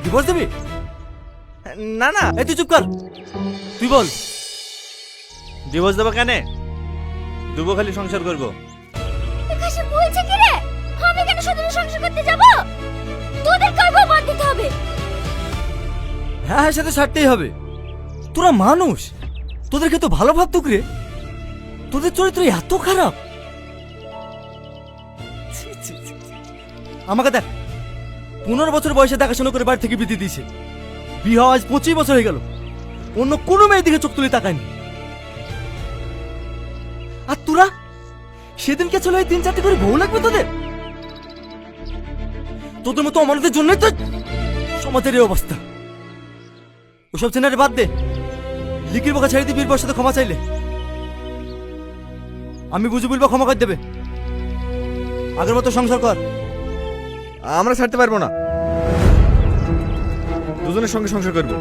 Divorce দিবি? না না, এই তুই চুপ কর, তুই বল। ডিভোর্স দেবো কেন? দেবো খালি সংসার করবো। কাশি বলছে কি রে? আমি কেন শুধু সংসার করতে যাব? তোদের কারো বাদ দিতে হবে। হ্যাঁ হ্যাঁ, সাথে ছাড়তেই হবে। তোরা মানুষ, তোদেরকে তো ভালো ভাবতুক রে, তোদের চরিত্র এত খারাপ। ছি, ছি, ছি, ছি। আমাকে দেখ, 15 বছর বয়সে দেখাশোনা করে বাড়ি থেকে বিয়ে দিয়েছে। বিয়ে হওয়া আজ 25 বছর হয়ে গেল, অন্য কোনো মেয়ের দিকে চোখ তুলে তাকায়নি। আর তোরা সেদিনকে চলে 3-4টে করে বউ লাগবে তোদের? তোদের মতো অমানুষদের জন্যই তো সমাজের এই অবস্থা। ওসব চেনারে বাদ দে, লিখির বোকা ছেড়ে দিয়ে বীরবর সাথে ক্ষমা চাইলে আমি বুঝে বলবো, ক্ষমা করে দেবে। আগের মতো সংসার কর। আমরা ছাড়তে পারবো না, দুজনের সঙ্গে সংসার করবো।